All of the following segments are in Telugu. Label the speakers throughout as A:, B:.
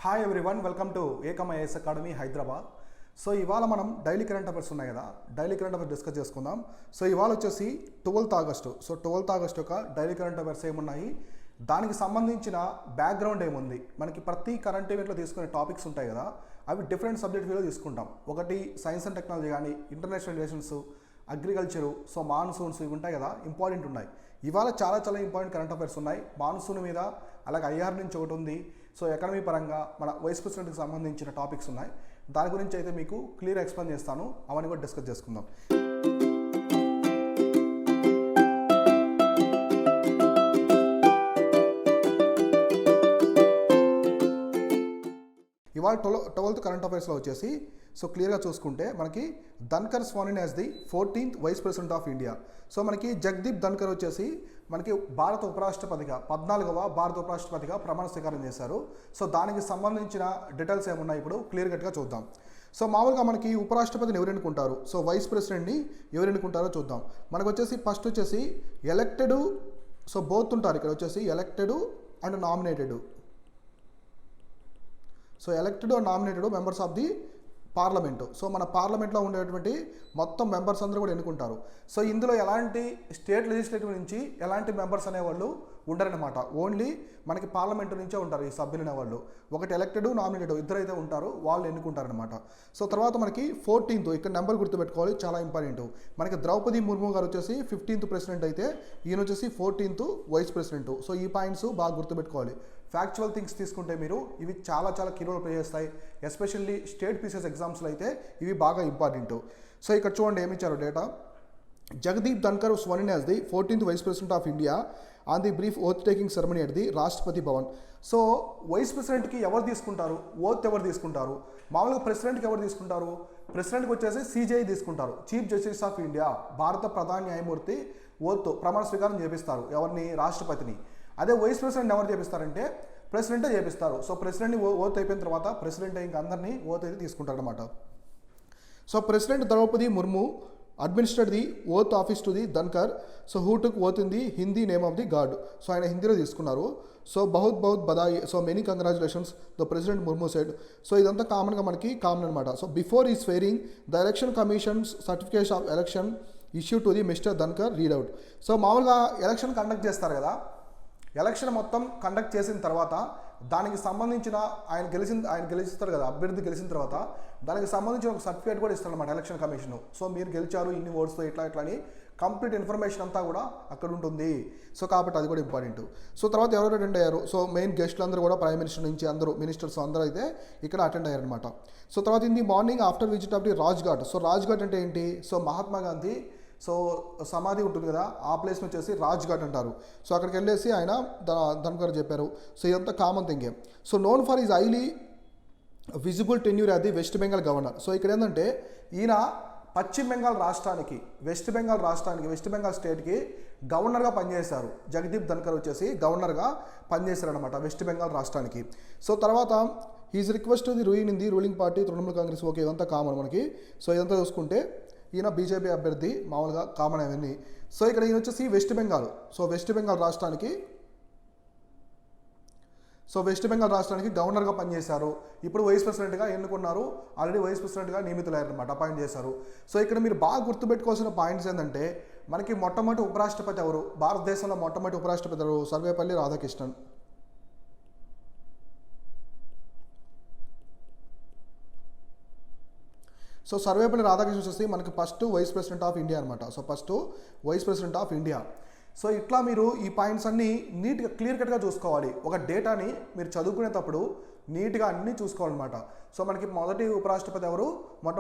A: Hi everyone, welcome to Ekam IAS academy Hyderabad. So ఇవాళ మనం డైలీ కరెంట్ అఫైర్స్ ఉన్నాయి కదా, డైలీ కరెంట్ అఫైర్స్ డిస్కస్ చేసుకుందాం. సో ఇవాళ వచ్చేసి 12th August. So 12th August యొక్క డైలీ కరెంట్ అఫైర్స్ ఏమున్నాయి, దానికి సంబంధించిన బ్యాక్గ్రౌండ్ ఏముంది, మనకి ప్రతి కరెంట్ ఈవెంట్లో తీసుకునే టాపిక్స్ ఉంటాయి కదా, అవి డిఫరెంట్ సబ్జెక్ట్ వీలో తీసుకుంటాం. ఒకటి సైన్స్ అండ్ టెక్నాలజీ కానీ, international relations, agriculture, so monsoons ఇవి ఉంటాయి కదా, ఇంపార్టెంట్ ఉన్నాయి. ఇవాళ చాలా ఇంపార్టెంట్ కరెంట్ అఫైర్స్ ఉన్నాయి మాన్సూన్ మీద. అలాగే ఐఆర్ నుంచి ఒకటి ఉంది. సో ఎకనమీ పరంగా మన వైస్ ప్రెసిడెంట్కి సంబంధించిన టాపిక్స్ ఉన్నాయి. దాని గురించి అయితే మీకు క్లియర్ ఎక్స్ప్లెయిన్ చేస్తాను, అవన్నీ కూడా డిస్కస్ చేసుకుందాం. ఇవాళ 12th కరెంట్ అఫైర్స్లో వచ్చేసి సో క్లియర్గా చూసుకుంటే మనకి Dhankhar sworn as the 14th vice president of India. So మనకి జగదీప్ ధన్కర్ వచ్చేసి మనకి భారత ఉపరాష్ట్రపతిగా 14వ భారత ఉపరాష్ట్రపతిగా ప్రమాణ స్వీకారం చేశారు. సో దానికి సంబంధించిన డీటెయిల్స్ ఏమున్నాయి ఇప్పుడు క్లియర్ కట్గా చూద్దాం. సో మామూలుగా మనకి ఉపరాష్ట్రపతిని ఎవరు ఎన్నుకుంటారు, సో వైస్ ప్రెసిడెంట్ని ఎవరు ఎన్నుకుంటారో చూద్దాం. మనకు వచ్చేసి ఫస్ట్ వచ్చేసి ఎలక్టెడ్, సో బోత్ ఉంటారు ఇక్కడ వచ్చేసి elected and nominated. So elected and nominated members of the parliament. So మన పార్లమెంట్లో ఉండేటువంటి మొత్తం మెంబర్స్ అందరూ కూడా ఎన్నుకుంటారు. సో ఇందులో ఎలాంటి స్టేట్ లెజిస్లేటివ్ నుంచి ఎలాంటి మెంబర్స్ అనేవాళ్ళు ఉండరనమాట, ఓన్లీ మనకి పార్లమెంటు నుంచే ఉంటారు ఈ సభ్యులు అనేవాళ్ళు. ఒకటి ఎలక్టెడ్, నామినేటెడ్ ఇద్దరైతే ఉంటారు, వాళ్ళు ఎన్నుకుంటారనమాట. సో తర్వాత మనకి 14th ఇక్కడ నెంబర్ గుర్తుపెట్టుకోవాలి, చాలా ఇంపార్టెంట్. మనకి ద్రౌపది ముర్ము గారు వచ్చేసి 15th ప్రెసిడెంట్ అయితే ఈయన వచ్చేసి 14th వైస్ ప్రెసిడెంట్. సో ఈ పాయింట్స్ బాగా గుర్తుపెట్టుకోవాలి. ఫ్యాక్చువల్ థింగ్స్ తీసుకుంటే మీరు ఇవి చాలా కీ రోల్ ప్లే చేస్తాయి. ఎస్పెషల్లీ స్టేట్ పీసెస్ ఎగ్జామ్స్లో అయితే ఇవి బాగా ఇంపార్టెంట్. సో ఇక్కడ చూడండి ఏమి ఇచ్చారు data. Jagdeep Dhankhar sworn as the 14th vice president of India on the brief oath taking ceremony at the Rashtrapati Bhavan. So vice ప్రెసిడెంట్కి ఎవరు తీసుకుంటారు, ఓత్ ఎవరు తీసుకుంటారు, మామూలుగా ప్రెసిడెంట్కి ఎవరు తీసుకుంటారు, ప్రెసిడెంట్కి వచ్చేసి సిజేఐ తీసుకుంటారు, చీఫ్ జస్టిస్ ఆఫ్ ఇండియా, భారత ప్రధాన న్యాయమూర్తి ఓత్ ప్రమాణ స్వీకారం చేపిస్తారు ఎవరిని, రాష్ట్రపతిని. అదే వైస్ ప్రెసిడెంట్ ఎవరు చేపిస్తారంటే ప్రెసిడెంటే చేపిస్తారు. సో ప్రెసిడెంట్ని ఓత్ అయిపోయిన తర్వాత ప్రెసిడెంట్ ఇంకా అందరినీ ఓత్ అయితే తీసుకుంటారనమాట. So president Draupadi Murmu administered the oath office to the Dhankhar. So who took oath in the Hindi name of the god. So ఆయన హిందీలో తీసుకున్నారు. సో బహుత్ బదాయి, so many congratulations the president Murmu said. So ఇదంతా కామన్గా మనకి కామన్ అనమాట. సో బిఫోర్ ఈ swearing the election commission's certification of election issue to the mister Dhankhar read out. So మామూలుగా ఎలక్షన్ కండక్ట్ చేస్తారు కదా, ఎలక్షన్ మొత్తం కండక్ట్ చేసిన తర్వాత దానికి సంబంధించిన ఆయన గెలిచిస్తారు కదా, అభ్యర్థి గెలిచిన తర్వాత దానికి సంబంధించిన ఒక సర్టిఫికేట్ కూడా ఇస్తారనమాట ఎలక్షన్ కమిషన్. సో మీరు గెలిచారు ఇన్ని ఓట్స్తో ఇట్లా అని కంప్లీట్ ఇన్ఫర్మేషన్ అంతా కూడా అక్కడ ఉంటుంది. సో కాబట్టి అది కూడా ఇంపార్టెంట్. సో తర్వాత ఎవరు అటెండ్ అయ్యారు, సో మెయిన్ గెస్టులు అందరూ కూడా ప్రైమ్ మినిస్టర్ నుంచి అందరూ మినిస్టర్స్ అందరూ అయితే ఇక్కడ అటెండ్ అయ్యారనమాట. సో తర్వాత in the morning after visit of the Rajghat. So Rajghat అంటే ఏంటి, సో మహాత్మా గాంధీ సో సమాధి ఉంటుంది కదా, ఆ ప్లేస్ని వచ్చేసి రాజ్ఘాట్ అంటారు. సో అక్కడికి వెళ్ళేసి ఆయన ధన్కర్ చెప్పారు. సో ఇదంతా కామన్ థింగే. So known for is highly visible tenure as the West Bengal governor. So ఇక్కడ ఏంటంటే ఈయన పశ్చిమ బెంగాల్ రాష్ట్రానికి, వెస్ట్ బెంగాల్ స్టేట్కి గవర్నర్గా పనిచేశారు. జగదీప్ ధన్కర్ వచ్చేసి గవర్నర్గా పనిచేశారు అనమాట వెస్ట్ బెంగాల్ రాష్ట్రానికి. సో తర్వాత he's request the ruin in the ruling party Trinamool Congress. Okay, ఇదంతా కామన్ మనకి. సో ఇదంతా చూసుకుంటే ఈయన బీజేపీ అభ్యర్థి, మామూలుగా కామన్ అవన్నీ. సో ఇక్కడ ఈయన వచ్చేసి west Bengal, so west Bengal రాష్ట్రానికి గవర్నర్గా పనిచేశారు. ఇప్పుడు వైస్ ప్రెసిడెంట్గా ఎన్నుకున్నారు, ఆల్రెడీ వైస్ ప్రెసిడెంట్గా నియమితులయ్యారనమాట, అపాయింట్ చేశారు. సో ఇక్కడ మీరు బాగా గుర్తుపెట్టుకోవాల్సిన పాయింట్స్ ఏంటంటే మనకి మొట్టమొదటి ఉపరాష్ట్రపతి ఎవరు, భారతదేశంలో మొట్టమొదటి ఉపరాష్ట్రపతి ఎవరు, సర్వేపల్లి రాధాకృష్ణన్. సో సర్వేపల్లి రాధాకృష్ణ వచ్చేసి మనకి first vice president of India అనమాట. So first vice president of India. So ఇట్లా మీరు ఈ పాయింట్స్ అన్నీ నీట్గా క్లియర్ కట్గా చూసుకోవాలి. ఒక డేటాని మీరు చదువుకునేటప్పుడు నీట్గా అన్నీ చూసుకోవాలన్నమాట. సో మనకి మొట్టమొదటి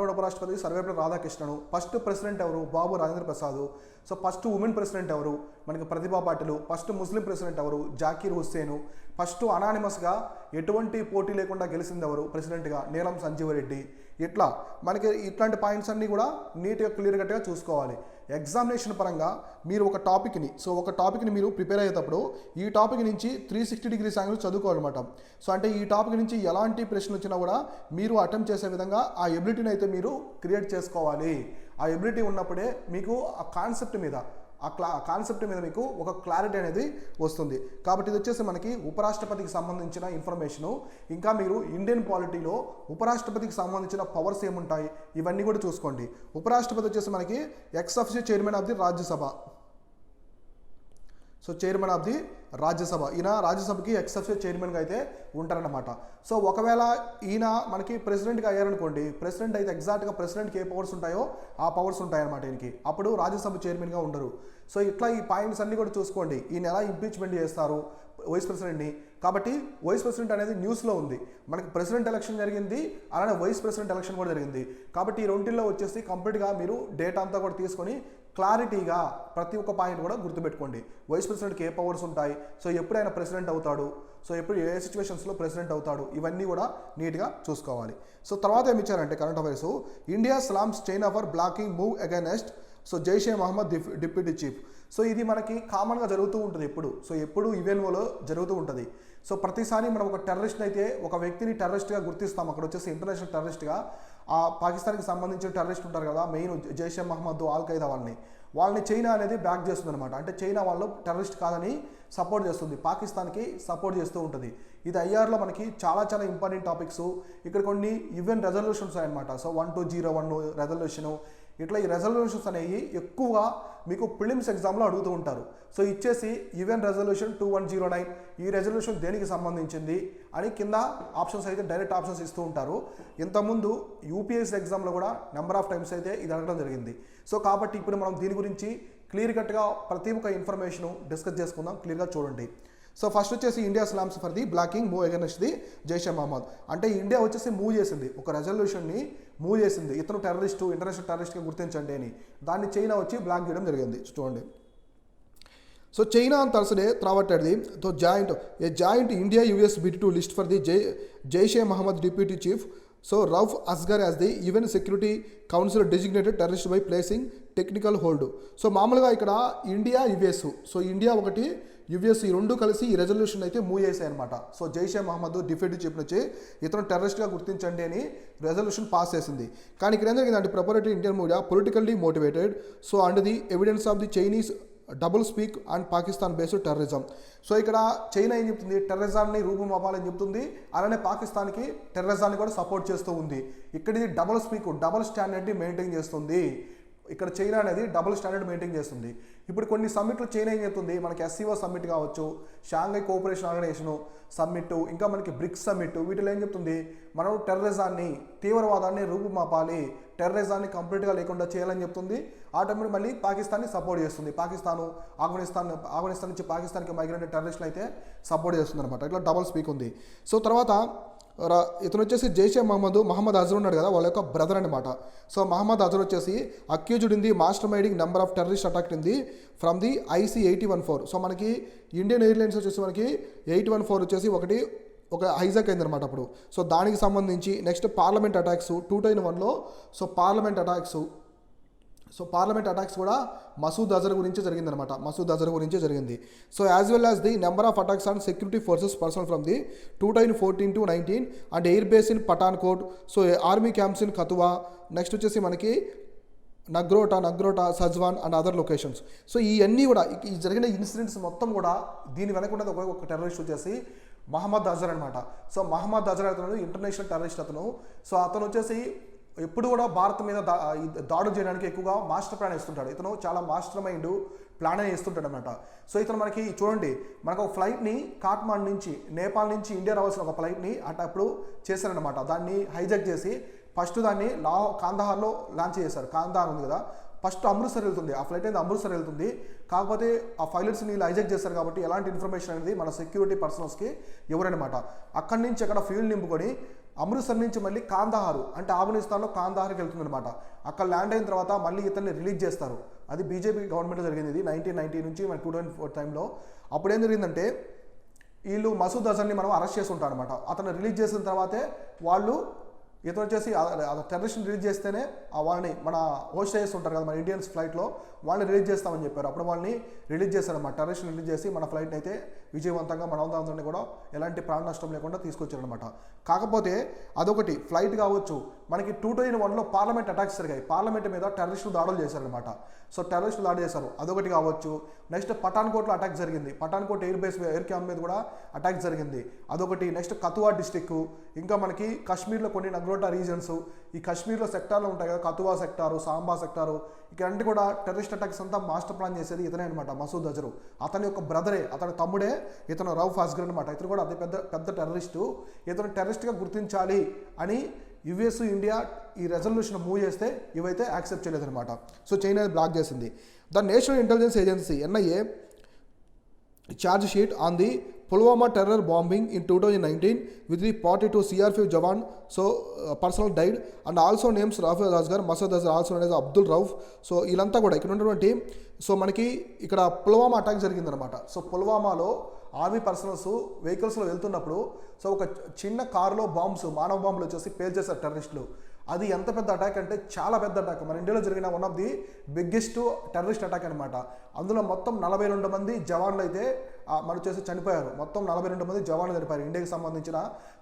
A: ఉపరాష్ట్రపతి సర్వేపల్లి రాధాకృష్ణను. ఫస్ట్ ప్రెసిడెంట్ ఎవరు, Babu Rajendra Prasad. So first women president ఎవరు, మనకి Pratibha Patil. First Muslim president ఎవరు, జాకీర్ హుస్సేన్. ఫస్ట్ అనానిమస్గా ఎటువంటి పోటీ లేకుండా గెలిచింది ఎవరు ప్రెసిడెంట్గా, నీలం సంజీవ్ రెడ్డి. ఇట్లా మనకి ఇట్లాంటి పాయింట్స్ అన్నీ కూడా నీట్గా క్లియర్ కట్గా చూసుకోవాలి. ఎగ్జామినేషన్ పరంగా మీరు ఒక టాపిక్ని మీరు ప్రిపేర్ అయ్యేటప్పుడు ఈ టాపిక్ నుంచి 360 degrees యాంగిల్ చదువుకోవాలన్నమాట. సో అంటే ఈ టాపిక్ నుంచి ఎలాంటి ప్రశ్నలు వచ్చినా కూడా మీరు అటెంప్ట్ చేసే విధంగా ఆ ఎబిలిటీని అయితే మీరు క్రియేట్ చేసుకోవాలి. ఆ ఎబిలిటీ ఉన్నప్పుడే మీకు ఆ కాన్సెప్ట్ మీద, కాన్సెప్ట్ మీద మీకు ఒక క్లారిటీ అనేది వస్తుంది. కాబట్టి ఇది వచ్చేసి మనకి ఉపరాష్ట్రపతికి సంబంధించిన ఇన్ఫర్మేషను. ఇంకా మీరు ఇండియన్ పాలిటీలో ఉపరాష్ట్రపతికి సంబంధించిన పవర్స్ ఏముంటాయి ఇవన్నీ కూడా చూసుకోండి. ఉపరాష్ట్రపతి వచ్చేసి మనకి X official chairman of the Rajya Sabha. So chairman of the Rajya Sabha, ఈయన రాజ్యసభకి ఎక్స్ అఫిషియల్ చైర్మన్గా అయితే ఉంటారన్నమాట. సో ఒకవేళ ఈయన మనకి ప్రెసిడెంట్గా అయ్యారనుకోండి, ప్రెసిడెంట్ అయితే ఎగ్జాక్ట్గా ప్రెసిడెంట్కి ఏ పవర్స్ ఉంటాయో ఆ పవర్స్ ఉంటాయన్నమాట ఈయనకి. అప్పుడు రాజ్యసభ చైర్మన్గా ఉండరు. సో ఇట్లా ఈ పాయింట్స్ అన్నీ కూడా చూసుకోండి. ఈయన ఎలా ఇంపీచ్మెంట్ చేస్తారు వైస్ ప్రెసిడెంట్ని. కాబట్టి వైస్ ప్రెసిడెంట్ అనేది న్యూస్లో ఉంది. మనకి ప్రెసిడెంట్ ఎలక్షన్ జరిగింది, అలానే వైస్ ప్రెసిడెంట్ ఎలక్షన్ కూడా జరిగింది. కాబట్టి ఈ రెండింటిలో వచ్చేసి కంప్లీట్గా మీరు డేటా అంతా కూడా తీసుకొని క్లారిటీగా ప్రతి ఒక్క పాయింట్ కూడా గుర్తుపెట్టుకోండి. వైస్ ప్రెసిడెంట్కి ఏ పవర్స్ ఉంటాయి, సో ఎప్పుడైనా ప్రెసిడెంట్ అవుతాడు, సో ఎప్పుడు ఏ సిచ్యువేషన్స్లో ప్రెసిడెంట్ అవుతాడు, ఇవన్నీ కూడా నీట్గా చూసుకోవాలి. సో తర్వాత ఏమి ఇచ్చారంటే current affairs, India slams China for blocking move against so Jaish Mohammed deputy chief. So ఇది మనకి కామన్గా జరుగుతూ ఉంటుంది ఎప్పుడు యుఎన్ఓలో జరుగుతూ ఉంటుంది. సో ప్రతిసారి మనం ఒక టెర్రరిస్ట్ అయితే ఒక వ్యక్తిని టెర్రరిస్ట్గా గుర్తిస్తాం. అక్కడ వచ్చేసి ఇంటర్నేషనల్ టెర్రరిస్ట్గా ఆ పాకిస్తాన్కి సంబంధించిన టెర్రరిస్ట్ ఉంటారు కదా, main Jaish Mohammed, al Qaeda వాళ్ళని చైనా అనేది బ్యాక్ చేస్తుంది అనమాట. అంటే చైనా వాళ్ళు టెర్రరిస్ట్ కాదని సపోర్ట్ చేస్తుంది, పాకిస్తాన్కి సపోర్ట్ చేస్తూ ఉంటుంది. ఇది ఐఆర్లో మనకి చాలా ఇంపార్టెంట్ టాపిక్స్. ఇక్కడ కొన్ని యుఎన్ రెజల్యూషన్స్ అనమాట. సో 1201 రెజల్యూషను, ఇట్లా ఈ రెజల్యూషన్స్ అనేవి ఎక్కువగా మీకు ప్రిలిమ్స్ ఎగ్జామ్లో అడుగుతూ ఉంటారు. సో ఇచ్చేసి యుఎన్ రెజల్యూషన్ 2109 ఈ రెజల్యూషన్ దేనికి సంబంధించింది అని కింద ఆప్షన్స్ అయితే డైరెక్ట్ ఆప్షన్స్ ఇస్తూ ఉంటారు. ఇంతకుముందు యూపీఎస్సీ ఎగ్జామ్లో కూడా నెంబర్ ఆఫ్ టైమ్స్ అయితే ఇది అడగడం జరిగింది. సో కాబట్టి ఇప్పుడు మనం దీని గురించి క్లియర్ కట్గా ప్రతి ఒక్క ఇన్ఫర్మేషన్ డిస్కస్ చేసుకుందాం. క్లియర్గా చూడండి. సో ఫస్ట్ వచ్చేసి India slams for the blocking move against the Jaish Mohammed. అంటే ఇండియా వచ్చేసి మూవ్ చేసింది, ఒక రెజల్యూషన్ని మూవ్ చేసింది, ఇతను టెర్రరిస్టు, ఇంటర్నేషనల్ టెర్రరిస్ట్గా గుర్తించండి అని. దాన్ని చైనా వచ్చి బ్లాక్ చేయడం జరిగింది. చూడండి. So China on Thursday thwarted the joint India-US bid to list for the Jaish-e-Mohammed deputy chief so Rauf Asghar as the UN Security Council designated terrorist by placing technical hold. So మామూలుగా ఇక్కడ ఇండియా యుఎస్, సో ఇండియా ఒకటి యుఎస్ ఈ రెండు కలిసి ఈ రెజల్యూషన్ అయితే మూవ్ చేశాయి అనమాట. So Jaish Mohammed deputy chief నుంచి ఇతను టెర్రరిస్ట్గా గుర్తించండి అని రెజల్యూషన్ పాస్ చేసింది. కానీ ఇక్కడ ఏం జరిగిందంటే proprietary Indian media politically motivated so and the evidence of the Chinese double speak and Pakistan based terrorism. So ఇక్కడ చైనా ఏం చెప్తుంది, టెర్రరిజాన్ని రూపుమాపాలని చెప్తుంది, అలానే పాకిస్తాన్కి టెర్రరిజాన్ని కూడా సపోర్ట్ చేస్తూ ఉంది. ఇక్కడ ఇది డబుల్ స్పీక్, డబుల్ స్టాండర్డ్ని మెయింటైన్ చేస్తుంది. ఇక్కడ చైనా అనేది డబుల్ స్టాండర్డ్ మెయింటైన్ చేస్తుంది. ఇప్పుడు కొన్ని సమ్మిట్లు చైనా ఏం చెప్తుంది, మనకి ఎస్సీఓ సమ్మిట్ కావచ్చు, షాంఘై కోఆపరేషన్ ఆర్గనైజేషన్ సమ్మిట్, ఇంకా మనకి బ్రిక్స్ సమ్మిట్, వీటిలో ఏం చెప్తుంది, మనం టెర్రరిజాన్ని, తీవ్రవాదాన్ని రూపుమాపాలి, టెర్రరిజాన్ని కంప్లీట్గా లేకుండా చేయాలని చెప్తుంది. ఆ టైంలో మళ్ళీ పాకిస్తాన్ని సపోర్ట్ చేస్తుంది. ఆఫ్ఘనిస్తాన్ నుంచి పాకిస్తాన్కి మైగ్రేట్ టెర్రరిస్టులు అయితే సపోర్ట్ చేస్తుంది అనమాట. ఇట్లా డబుల్ స్పీక్ ఉంది. సో తర్వాత ఇతను వచ్చేసి జైషే మహమ్మద్ అజర్ ఉన్నాడు కదా, వాళ్ళ యొక్క బ్రదర్ అనమాట. సో మహమ్మద్ అజర్ వచ్చేసి accused in the master minding number of terrorist attack in the from the IC 8014. So మనకి ఇండియన్ ఎయిర్లైన్స్ వచ్చేసి మనకి 814 వచ్చేసి ఒక హైజాక్ అయిందనమాట అప్పుడు. సో దానికి సంబంధించి నెక్స్ట్ పార్లమెంట్ అటాక్స్ 2001లో. సో పార్లమెంట్ అటాక్స్ కూడా మసూద్ అజర్ గురించి జరిగింది. So as well as the number of attacks on security forces personnel from the 2014 to 19 and air base in Pathankot, so army camps in Kathua, next వచ్చేసి మనకి Nagrota Sajwan and other locations. So ఇవన్నీ కూడా ఈ జరిగిన ఇన్సిడెంట్స్ మొత్తం కూడా దీని వెనక ఉన్నది ఒక టెర్రరిస్ట్ వచ్చేసి మహమ్మద్ అజర్ అనమాట. సో మహమ్మద్ అజర్ అతను ఇంటర్నేషనల్ టెర్రరిస్ట్ అతను. సో అతను వచ్చేసి ఎప్పుడు కూడా భారత్ మీద దాడులు చేయడానికి ఎక్కువగా మాస్టర్ ప్లాన్ వేస్తుంటాడు. ఇతను చాలా మాస్టర్ మైండ్ ప్లాన్ వేస్తుంటాడు అనమాట. సో ఇతను మనకి చూడండి, మనకు ఒక ఫ్లైట్ని కాట్మాండ్ నుంచి, నేపాల్ నుంచి ఇండియా రావాల్సిన ఒక ఫ్లైట్ని అప్పుడు చేశారనమాట. దాన్ని హైజాక్ చేసి ఫస్ట్ దాన్ని కాందహార్లో లాంచ్ చేశారు. కాందహార్ ఉంది కదా, ఫస్ట్ అమృత్సర్ వెళ్తుంది, ఆ ఫ్లైట్ అనేది అమృత్సర్ వెళ్తుంది. కాకపోతే ఆ పైలట్స్ని హైజాక్ చేశారు కాబట్టి ఎలాంటి ఇన్ఫర్మేషన్ అనేది మన సెక్యూరిటీ పర్సనల్స్కి ఎవరనమాట. అక్కడి నుంచి అక్కడ ఫ్యూల్ నింపుకొని అమృత్సర్ నుంచి మళ్ళీ కాందహారు, అంటే ఆఫ్ఘనిస్తాన్లో కాందహార్కి వెళ్తుంది అనమాట. అక్కడ ల్యాండ్ అయిన తర్వాత మళ్ళీ ఇతన్ని రిలీజ్ చేస్తారు. అది బీజేపీ గవర్నమెంట్ జరిగింది. ఇది 1990 నుంచి మన 2004 టైంలో. అప్పుడు ఏం జరిగిందంటే వీళ్ళు మసూద్ అజర్ని మనం అరెస్ట్ చేసి ఉంటాం అనమాట. అతను రిలీజ్ చేసిన తర్వాతే వాళ్ళు ఇతను వచ్చేసి టెర్రరిస్ట్ని రిలీజ్ చేస్తేనే వాళ్ళని మన హోస్ట్ చేసి ఉంటారు కదా మన ఇండియన్స్ ఫ్లైట్లో వాళ్ళని రిలీజ్ చేస్తామని చెప్పారు. అప్పుడు వాళ్ళని రిలీజ్ చేశారన్నమాట. టెర్రరిస్ట్ని రిలీజ్ చేసి మన ఫ్లైట్ని అయితే విజయవంతంగా మనవంతాన్ని కూడా ఎలాంటి ప్రాణ నష్టం లేకుండా తీసుకొచ్చారనమాట. కాకపోతే అదొకటి ఫ్లైట్ కావచ్చు. మనకి 2001లో పార్లమెంట్ అటాక్స్ జరిగాయి. పార్లమెంట్ మీద టెర్రరిస్టులు దాడులు చేశారనమాట. సో టెర్రరిస్టులు దాడి చేశారు, అదొకటి కావచ్చు. నెక్స్ట్ పఠాన్కోట్లో అటాక్ జరిగింది. పఠాన్కోట్ ఎయిర్ క్యాంప్ మీద కూడా అటాక్ జరిగింది, అదొకటి. నెక్స్ట్ కతువా డిస్టిక్, ఇంకా మనకి కాశ్మీర్లో కొన్ని నగ్రోటా రీజన్స్, ఈ కాశ్మీర్లో సెక్టార్లు ఉంటాయి కదా, కతువా సెక్టారు, సాంబా సెక్టారు, ఇక్కడంటే కూడా టెర్రరిస్ట్ అటాక్స్ అంతా మాస్టర్ ప్లాన్ చేసేది ఇతనే అనమాట, మసూద్ అజరు. అతని యొక్క బ్రదరే, అతని తమ్ముడే ఇతను రౌఫ్ అస్గర్ అనమాట. ఇతను కూడా అదే పెద్ద టెర్రరిస్టు. ఇతను టెర్రరిస్ట్గా గుర్తించాలి అని యుఎస్ ఇండియా ఈ రెజల్యూషన్ మూవ్ చేస్తే ఇవైతే యాక్సెప్ట్ చేయలేదన్నమాట. సో చైనా బ్లాక్ చేసింది. The national intelligence agency NIA charge sheet on the Pulwama terror bombing in 2019 with the 42 CRPF jawan personnel died and also names Rauf Asgar, Masood Azhar, also known as Abdul Rauf. So వీళ్ళంతా కూడా ఇక్కడ ఉన్నటువంటి సో మనకి ఇక్కడ పుల్వామా అటాక్ జరిగిందనమాట. సో పుల్వామాలో ఆర్మీ పర్సనల్స్ వెహికల్స్లో వెళ్తున్నప్పుడు సో ఒక చిన్న కారులో మానవ బాంబులు వచ్చేసి పేల్చేశారు టెర్రరిస్టులు. అది ఎంత పెద్ద అటాక్ అంటే చాలా పెద్ద అటాక్. మన ఇండియాలో జరిగిన one of the biggest terrorist attack అనమాట. అందులో మొత్తం 42 మంది జవాన్లు అయితే మన వచ్చేసి చనిపోయారు. మొత్తం 42 మంది జవాన్లు చనిపోయారు. ఇండియాకి సంబంధించిన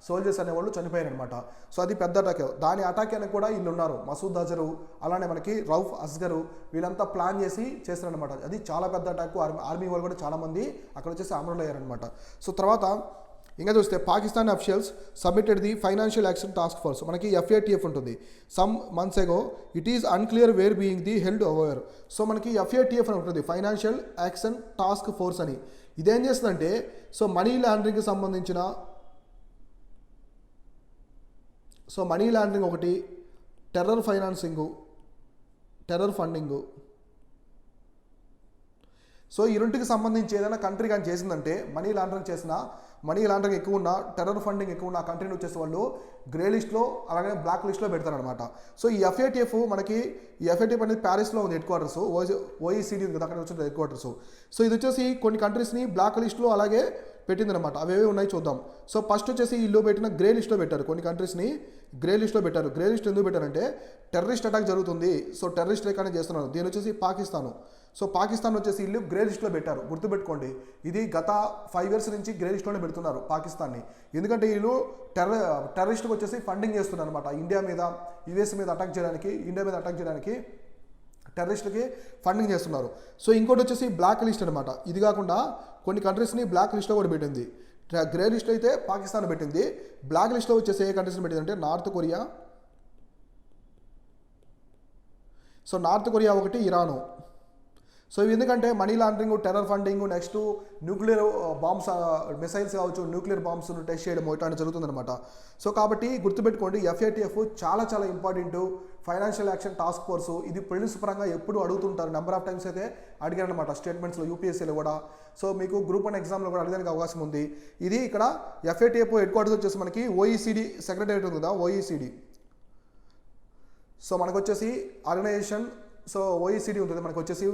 A: సోల్జర్స్ అనేవాళ్ళు చనిపోయారు అనమాట. సో అది పెద్ద అటాక్. దాని అటాక్ అని కూడా వీళ్ళు ఉన్నారు, మసూద్ అజరు, అలానే మనకి రౌఫ్ అస్గరు, వీళ్ళంతా ప్లాన్ చేసి చేస్తారనమాట. అది చాలా పెద్ద అటాక్. ఆర్మీ వాళ్ళు కూడా చాలా మంది అక్కడ వచ్చేసి అమరులయ్యారనమాట. సో తర్వాత ఇంకా చూస్తే Pakistan officials submitted the financial action task force. మనకి FATF ఉంటుంది. Some months ago it is unclear where being the held over. So మనకి FATF అని ఉంటుంది, ఫైనాన్షియల్ యాక్షన్ టాస్క్ ఫోర్స్ అని. ఇదేం చేస్తుందంటే సో మనీ లాండరింగ్కి సంబంధించిన మనీ లాండరింగ్ ఒకటి, టెర్రర్ ఫైనాన్సింగు, టెర్రర్ ఫండింగు, సో ఈ రెండుకి సంబంధించి ఏదైనా కంట్రీ కానీ చేసిందంటే మనీ లాండరింగ్ ఎక్కువ ఉన్న, టెర్రర్ ఫండింగ్ ఎక్కువ ఉన్న కంట్రీని వచ్చేసి వాళ్ళు గ్రే లిస్ట్లో అలాగే బ్లాక్ లిస్ట్లో పెడతారనమాట. సో ఈ FATF మనకి FATF అనేది ప్యారిస్లో ఉంది హెడ్ క్వార్టర్స్, OECD ఉంది కదా అక్కడ వచ్చిన హెడ్ క్వార్టర్స్. సో ఇది వచ్చేసి కొన్ని కంట్రీస్ని బ్లాక్ లిస్ట్లో అలాగే పెట్టిందనమాట. అవేవే ఉన్నాయి చూద్దాం. సో ఫస్ట్ వచ్చేసి ఇల్లు పెట్టిన గ్రే లిస్ట్లో పెట్టారు, కొన్ని కంట్రీస్ని గ్రే లిస్ట్లో పెట్టారు. గ్రే లిస్ట్ ఎందుకు పెట్టారంటే టెర్రరిస్ట్ అటాక్ జరుగుతుంది, సో టెర్రరిస్ట్ రేఖనే చేస్తున్నారు. దీని వచ్చేసి పాకిస్తాను. సో పాకిస్తాన్ వచ్చేసి ఇల్లు గ్రే లిస్ట్లో పెట్టారు. గుర్తుపెట్టుకోండి, ఇది గత 5 years నుంచి గ్రే లిస్ట్లోనే పెడుతున్నారు పాకిస్తాన్ని. ఎందుకంటే వీళ్ళు టెర్రరిస్ట్కి వచ్చేసి ఫండింగ్ చేస్తున్నారు అనమాట. ఇండియా మీద US మీద అటాక్ చేయడానికి టెర్రరిస్టులకి ఫండింగ్ చేస్తున్నారు. సో ఇంకోటి వచ్చేసి బ్లాక్ లిస్ట్ అనమాట. ఇది కాకుండా కొన్ని కంట్రీస్ని బ్లాక్ లిస్ట్లో కూడా పెట్టింది. గ్రే లిస్ట్లో అయితే పాకిస్తాన్ పెట్టింది. బ్లాక్ లిస్ట్లో వచ్చేసి ఏ కంట్రీస్ని పెట్టింది అంటే నార్త్ కొరియా ఒకటి, ఇరాను. సో ఇవి ఎందుకంటే money laundering, terror funding, next nuclear bombs, missiles కావచ్చు, న్యూక్లియర్ బాంబ్స్ను టెస్ట్ చేయడం ఇట్లాంటి జరుగుతుందన్నమాట. సో కాబట్టి గుర్తుపెట్టుకోండి, FATF చాలా important financial action task force. ఇది ప్రిలిమ్స్ పరంగా ఎప్పుడు అడుగుతుంటారు, నెంబర్ ఆఫ్ టైమ్స్ అయితే అడిగారనమాట స్టేట్మెంట్స్లో, UPSCలో కూడా. సో మీకు గ్రూప్ 1 ఎగ్జామ్లో కూడా అడగడానికి అవకాశం ఉంది. ఇది ఇక్కడ FATF హెడ్ క్వార్టర్స్ వచ్చేసి మనకి OECD సెక్రటరియట్ ఉంది కదా, OECD. సో మనకు వచ్చేసి ఆర్గనైజేషన్, సో OECD ఉంటుంది మనకు వచ్చేసి,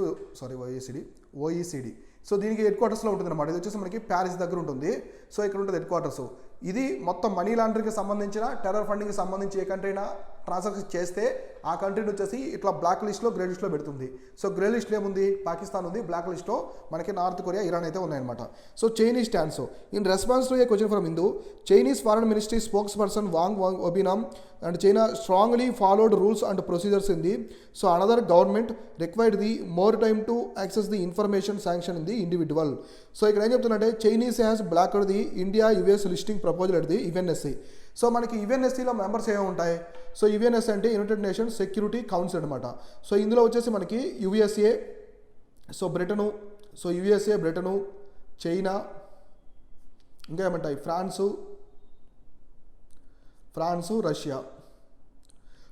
A: OECD. సో దీనికి హెడ్ క్వార్టర్స్లో ఉంటుంది అనమాట. ఇది వచ్చేసి మనకి ప్యారిస్ దగ్గర ఉంటుంది. సో ఇక్కడ ఉంటుంది హెడ్ క్వార్టర్స్. ఇది మొత్తం మనీ లాండరింగ్కి సంబంధించిన, టెర్రర్ ఫండింగ్కి సంబంధించి ఏ కంట్రీ అయినా ట్రాన్సాక్షన్ చేస్తే ఆ కంట్రీని వచ్చేసి ఇట్లా బ్లాక్ లిస్ట్లో, గ్రే లిస్ట్లో పెడుతుంది. సో గ్రే లిస్ట్లో ఏముంది, పాకిస్తాన్ ఉంది. బ్లాక్ లిస్ట్లో మనకి నార్త్ కొరియా, ఇరాన్ అయితే ఉన్నాయన్నమాట. So Chinese stands in response to a question from Hindu, Chinese foreign ministry spokesperson Wang ఒబినామ్ and China strongly followed rules and procedures in the, so another government required the more time to access the information sanction in the individual. So ఇక్కడ ఏం చెప్తున్నట్టే Chinese has blocked the India US listing proposal at the UNSC. So మనకి UNSCలో మెంబర్స్ ఏమి ఉంటాయి, సో UNSC అంటే యునైటెడ్ నేషన్స్ సెక్యూరిటీ కౌన్సిల్ అనమాట. సో ఇందులో వచ్చేసి మనకి USA, so Britain, so USA, Britain, China, ఇంకా ఏమంటాయి ఫ్రాన్సు, రష్యా.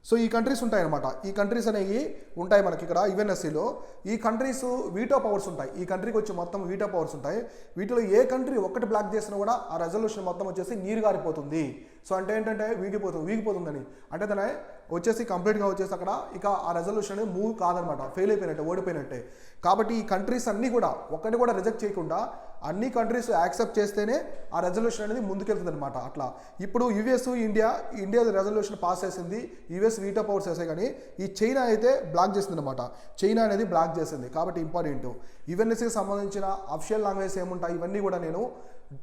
A: సో ఈ కంట్రీస్ ఉంటాయన్నమాట. ఈ కంట్రీస్ అనేవి ఉంటాయి మనకి ఇక్కడ UNSCలో. ఈ కంట్రీస్ వీటో పవర్స్ ఉంటాయి. ఈ కంట్రీకి వచ్చి మొత్తం వీటో పవర్స్ ఉంటాయి. వీటిలో ఏ కంట్రీ ఒక్కటి బ్లాక్ చేసినా కూడా ఆ రెజల్యూషన్ మొత్తం వచ్చేసి నీరు గారిపోతుంది. సో అంటే ఏంటంటే వీగిపోతుందని, అంటే దాని వచ్చేసి కంప్లీట్గా వచ్చేసి అక్కడ ఇక ఆ రెజల్యూషన్ అనేది మూవ్ కాదనమాట, ఫెయిల్ అయిపోయినట్టే, ఓడిపోయినట్టే. కాబట్టి ఈ కంట్రీస్ అన్నీ కూడా ఒక్కటి కూడా రిజెక్ట్ చేయకుండా అన్ని కంట్రీస్ యాక్సెప్ట్ చేస్తేనే ఆ రెజల్యూషన్ అనేది ముందుకెళ్తుంది అనమాట. అట్లా ఇప్పుడు యుఎస్ ఇండియా రెజల్యూషన్ పాస్ చేసింది, యుఎస్ వీటో పవర్స్ చేసే, కానీ ఈ చైనా అయితే బ్లాక్ చేసింది అనమాట. చైనా అనేది బ్లాక్ చేసింది. కాబట్టి ఇంపార్టెంట్ యుఎన్ఎస్కి సంబంధించిన అఫిషియల్ లాంగ్వేజ్ ఏముంటాయి ఇవన్నీ కూడా నేను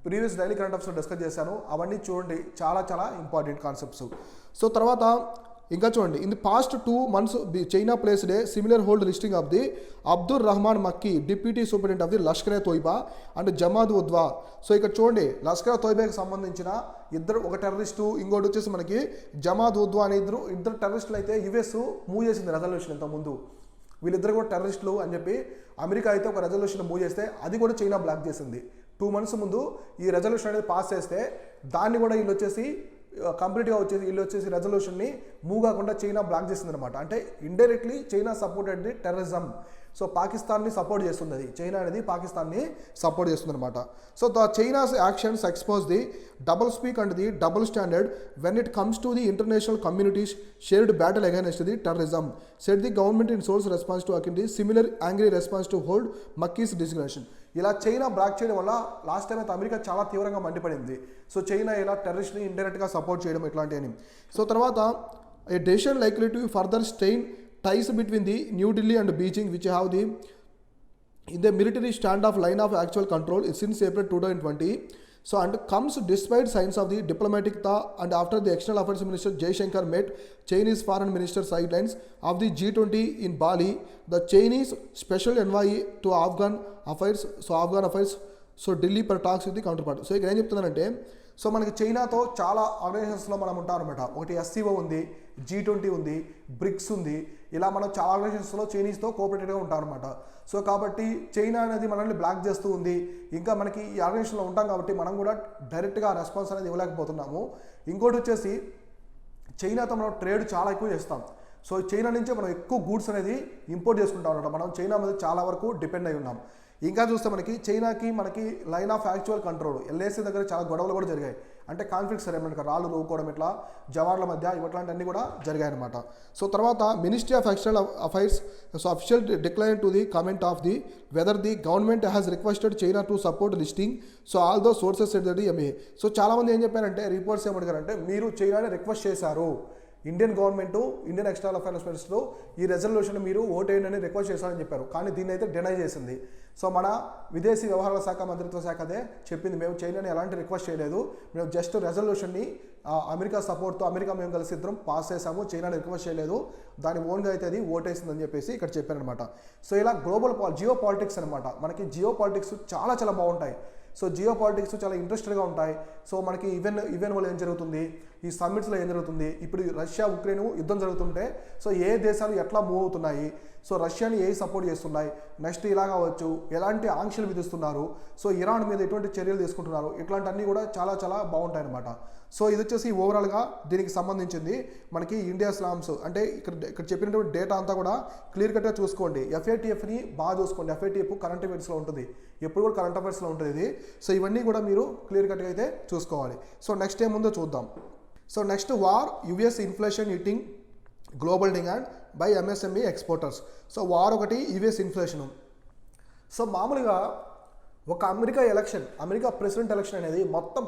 A: ప్రీవియస్ డైలీ కరెంట్ అఫైర్స్లో డిస్కస్ చేశాను. అవన్నీ చూడండి, చాలా చాలా ఇంపార్టెంట్ కాన్సెప్ట్స్. సో తర్వాత ఇంకా చూడండి, in the past 2 months China placed a similar hold listing of the Abdul Rahman Makki deputy superintendent of the Lashkar e Taiba and Jamaat Uddawa. So ఇక్కడ చూడండి, లష్కర్ తోయిబాకి సంబంధించిన ఒక టెర్రరిస్టు, ఇంకోటి వచ్చేసి మనకి జమాద్ ఉద్వా అనే ఇద్దరు టెర్రరిస్టులు అయితే యుఎస్ మూవ్ చేసింది రెజల్యూషన్ ఇంతకుముందు. వీళ్ళిద్దరు కూడా టెర్రరిస్టులు అని చెప్పి అమెరికా అయితే ఒక రెజల్యూషన్ మూవ్ చేస్తే అది కూడా చైనా బ్లాక్ చేసింది. 2 months ముందు ఈ రెజల్యూషన్ అనేది పాస్ చేస్తే దాన్ని కూడా వీళ్ళు వచ్చేసి రెజల్యూషన్ని మూవ్ కాకుండా చైనా బ్లాక్ చేస్తుంది అనమాట. అంటే indirectly China supported the terrorism. So పాకిస్తాన్ని సపోర్ట్ చేస్తుంది, అది చైనా అనేది పాకిస్తాన్ని సపోర్ట్ చేస్తుంది అనమాట. So the China's actions expose the double speak and the double standard when it comes to the international communities shared battle against the terrorism set the government in source response to akin the similar angry response to hold Makki's designation. ఇలా చైనా బ్లాక్ చేయడం వల్ల లాస్ట్ టైం అయితే అమెరికా చాలా తీవ్రంగా మండిపడింది. సో చైనా ఇలా టెర్రరిస్ట్ని ఇండైరెక్ట్గా సపోర్ట్ చేయడం ఇట్లాంటివని. సో తర్వాత a decision likely to further strain ties between the New Delhi and Beijing, which have the in the military standoff line of actual control since April 2020. So and comes despite signs of the diplomatic thaw and after the external affairs minister Jaishankar met Chinese foreign minister sidelines of the G20 in Bali. The Chinese special envoy to Afghan affairs, so Delhi per talks with the counterpart. So ఇక్కడ ఏం చెప్తున్నారంటే, సో మనకి చైనాతో చాలా ఆర్గనైజేషన్స్లో మనం ఉంటామన్నమాట. ఒకటి SCO ఉంది, G20 ఉంది, బ్రిక్స్ ఉంది, ఇలా మనం చాలా ఆర్గనైజేషన్స్లో చైనీస్తో కోఆపరేటివ్గా ఉంటాం అనమాట. సో కాబట్టి చైనా అనేది మనల్ని బ్లాక్ చేస్తూ ఉంది. ఇంకా మనకి ఈ ఆర్గనైజేషన్లో ఉంటాం కాబట్టి మనం కూడా డైరెక్ట్గా రెస్పాన్స్ అనేది ఇవ్వలేకపోతున్నాము. ఇంకోటి వచ్చేసి చైనాతో మనం ట్రేడ్ చాలా ఎక్కువ చేస్తాం. సో చైనా నుంచే మనం ఎక్కువ గూడ్స్ అనేది ఇంపోర్ట్ చేసుకుంటాం అనమాట. మనం చైనా మీద చాలా వరకు డిపెండ్ అయి ఉన్నాం. ఇంకా చూస్తే మనకి line of actual control LAC దగ్గర చాలా గొడవలు కూడా జరిగాయి. అంటే కాన్ఫ్లిక్ట్స్ మనకి రాళ్ళు రూకోవడం, ఇట్లా జవాన్ల మధ్య ఇట్లాంటివన్నీ కూడా జరిగాయి అనమాట. సో తర్వాత ministry of external affairs so official decline to the comment of the whether the government has requested China to support listing. So although sources at the MA. So చాలామంది ఏం చెప్పారంటే, రిపోర్ట్స్ ఏమడిగారంటే, మీరు చైనాని రిక్వెస్ట్ చేశారు, Indian government, Indian external affairs minister ఈ రెజల్యూషన్ మీరు ఓటేయండి అని రిక్వెస్ట్ చేశారని చెప్పారు. కానీ దీన్ని అయితే డినై చేసింది. సో మన విదేశీ వ్యవహారాల శాఖ మంత్రిత్వ శాఖ అదే చెప్పింది, మేము చైనాని ఎలాంటి రిక్వెస్ట్ చేయలేదు, మేము జస్ట్ రెజల్యూషన్ని అమెరికా సపోర్ట్తో మేము కలిసి ఇద్దరం పాస్ చేసాము, చైనాని రిక్వెస్ట్ చేయలేదు, దాని ఓన్గా అయితే అది ఓటేసిందని చెప్పేసి ఇక్కడ చెప్పారనమాట. సో ఇలా గ్లోబల్ జియో పాలిటిక్స్ అనమాట. మనకి జియో పాలిటిక్స్ చాలా చాలా బాగుంటాయి. సో జియో పాలిటిక్స్ చాలా ఇంట్రెస్టెడ్గా ఉంటాయి. సో మనకి ఈవెన్ వల్ల ఏం జరుగుతుంది, ఈ సమ్మిట్స్లో ఏం జరుగుతుంది, ఇప్పుడు రష్యా ఉక్రెయిన్ యుద్ధం జరుగుతుంటే సో ఏ దేశాలు ఎట్లా మూవ్ అవుతున్నాయి, సో రష్యాని ఏ సపోర్ట్ చేస్తున్నాయి, నెక్స్ట్ ఇలా కావచ్చు, ఎలాంటి ఆంక్షలు విధిస్తున్నారు, సో ఇరాన్ మీద ఎటువంటి చర్యలు తీసుకుంటున్నారు, ఇట్లాంటివన్నీ కూడా చాలా చాలా బాగుంటాయి అన్నమాట. సో ఇది వచ్చేసి ఓవరాల్గా దీనికి సంబంధించింది మనకి ఇండియా స్లామ్స్. అంటే ఇక్కడ చెప్పినటువంటి డేటా అంతా కూడా క్లియర్ కట్గా చూసుకోండి. FATFని బాగా చూసుకోండి. FATF కరెంట్ అఫైర్స్లో ఉంటుంది, ఎప్పుడు కూడా కరెంట్ అఫైర్స్లో ఉంటుంది ఇది. సో ఇవన్నీ కూడా మీరు క్లియర్ కట్గా అయితే చూసుకోవాలి. సో నెక్స్ట్ ఏముందో చూద్దాం. So next war, US inflation hitting global demand by MSME exporters. So war ఒకటి, US ఇన్ఫ్లేషను. సో మామూలుగా ఒక అమెరికా ప్రెసిడెంట్ ఎలక్షన్ అనేది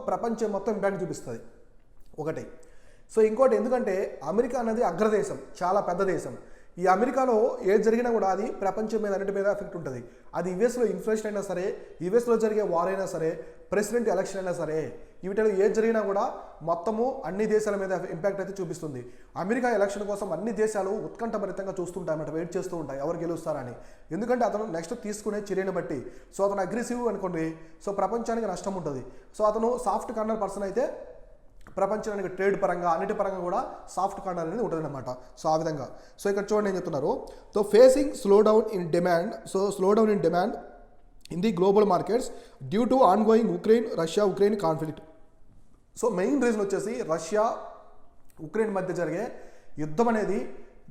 A: ప్రపంచం మొత్తం ఇంపాక్ట్ చూపిస్తుంది ఒకటి. సో ఇంకోటి, ఎందుకంటే అమెరికా అనేది అగ్రదేశం, చాలా పెద్ద దేశం. ఈ అమెరికాలో ఏది జరిగినా కూడా అది ప్రపంచం మీద అన్నిటి మీద ఎఫెక్ట్ ఉంటుంది. అది యుఎస్లో ఇన్ఫ్లేషన్ అయినా సరే, యుఎస్లో జరిగే వార్ అయినా సరే, ప్రెసిడెంట్ ఎలక్షన్ అయినా సరే, వీటిలో ఏది జరిగినా కూడా మొత్తము అన్ని దేశాల మీద ఇంపాక్ట్ అయితే చూపిస్తుంది. అమెరికా ఎలక్షన్ కోసం అన్ని దేశాలు ఉత్కంఠభరితంగా చూస్తుంటాయన్నమాట, వెయిట్ చేస్తూ ఉంటాయి ఎవరు గెలుస్తారని. ఎందుకంటే అతను నెక్స్ట్ తీసుకునే చర్యను బట్టి. సో అతను అగ్రెసివ్ అనుకోండి, సో ప్రపంచానికి నష్టం ఉంటుంది. సో అతను సాఫ్ట్ కార్నర్ పర్సన్ అయితే ప్రపంచానికి ట్రేడ్ పరంగా అన్నిటి పరంగా కూడా సాఫ్ట్ కార్నర్ అనేది ఉంటుంది అనమాట. సో ఆ విధంగా. సో ఇక్కడ చూడండి ఏం చెప్తున్నారు. So facing slow down in demand in the global markets due to ongoing Russia Ukraine conflict. So main reason వచ్చేసి రష్యా ఉక్రెయిన్ మధ్య జరిగే యుద్ధం అనేది